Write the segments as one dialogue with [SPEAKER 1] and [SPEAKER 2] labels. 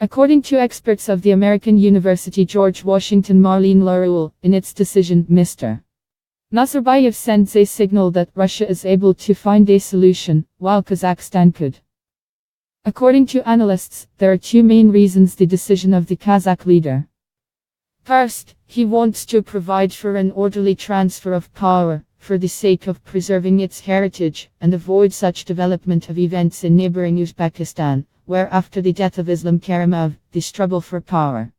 [SPEAKER 1] According to experts of the American University George Washington Marlene Laruelle, in its decision, Mr. Nazarbayev sends a signal that Russia is able to find a solution, while Kazakhstan could. According to analysts, there are two main reasons the decision of the Kazakh leader. First, he wants to provide for an orderly transfer of power, for the sake of preserving its heritage, and avoid such development of events in neighboring Uzbekistan, where after the death of Islam Karimov, the struggle for power.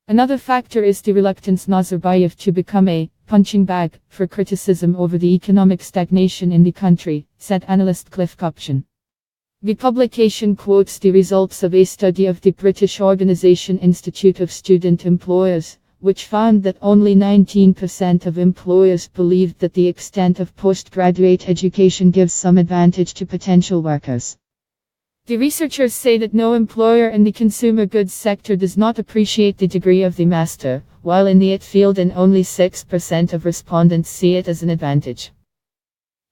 [SPEAKER 1] Another factor is the reluctance Nazarbayev to become a punching bag for criticism over the economic stagnation in the country, said analyst Cliff Cuption. The publication quotes the results of a study of the British Organisation Institute of Student Employers, which found that only 19% of employers believed that the extent of postgraduate education gives some advantage to potential workers. The researchers say that no employer in the consumer goods sector does not appreciate the degree of the master, while in the IT field and only 6% of respondents see it as an advantage.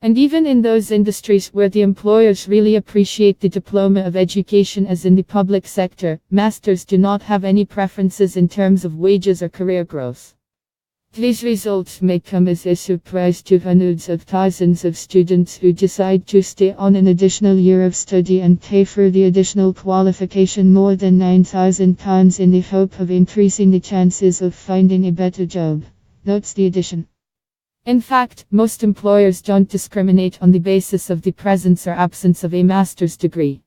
[SPEAKER 1] And even in those industries where the employers really appreciate the diploma of education, as in the public sector, masters do not have any preferences in terms of wages or career growth. These results may come as a surprise to hundreds of thousands of students who decide to stay on an additional year of study and pay for the additional qualification more than £9,000 in the hope of increasing the chances of finding a better job, notes the edition. In fact, most employers don't discriminate on the basis of the presence or absence of a master's degree.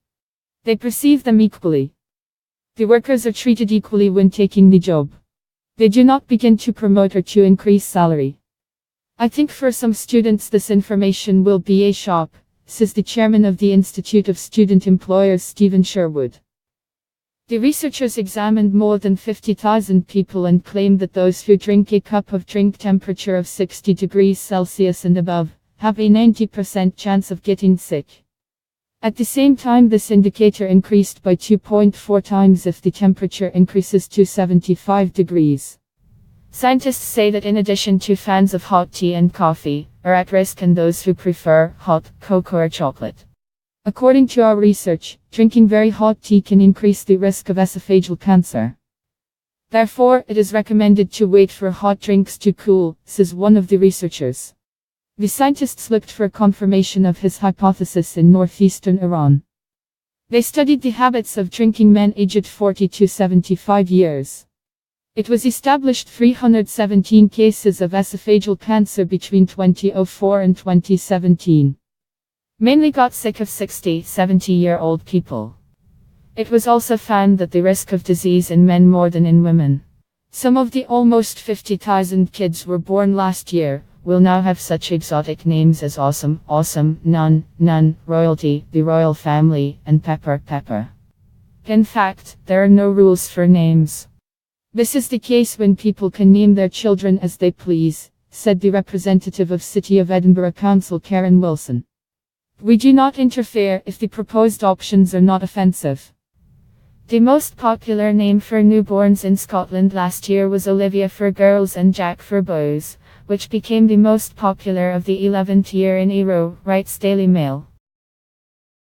[SPEAKER 1] They perceive them equally. The workers are treated equally when taking the job. They do not begin to promote or to increase salary. I think for some students this information will be a shock, says the chairman of the Institute of Student Employers Stephen Sherwood. The researchers examined more than 50,000 people and claimed that those who drink a cup of drink temperature of 60 degrees Celsius and above have a 90% chance of getting sick. At the same time, this indicator increased by 2.4 times if the temperature increases to 75 degrees. Scientists say that in addition to fans of hot tea and coffee, are at risk and those who prefer hot cocoa or chocolate. According to our research, drinking very hot tea can increase the risk of esophageal cancer. Therefore, it is recommended to wait for hot drinks to cool, says one of the researchers. The scientists looked for confirmation of his hypothesis in northeastern Iran. They studied the habits of drinking men aged 40 to 75 years. It was established 317 cases of esophageal cancer between 2004 and 2017. Mainly got sick of 60, 70-year-old people. It was also found that the risk of disease in men more than in women. Some of the almost 50,000 kids were born last year will now have such exotic names as Awesome, Awesome, Nun, Royalty, the Royal Family, and Pepper. In fact, there are no rules for names. This is the case when people can name their children as they please, said the representative of City of Edinburgh Council Karen Wilson. We do not interfere if the proposed options are not offensive. The most popular name for newborns in Scotland last year was Olivia for girls and Jack for boys, which became the most popular of the 11th year in a row, writes Daily Mail.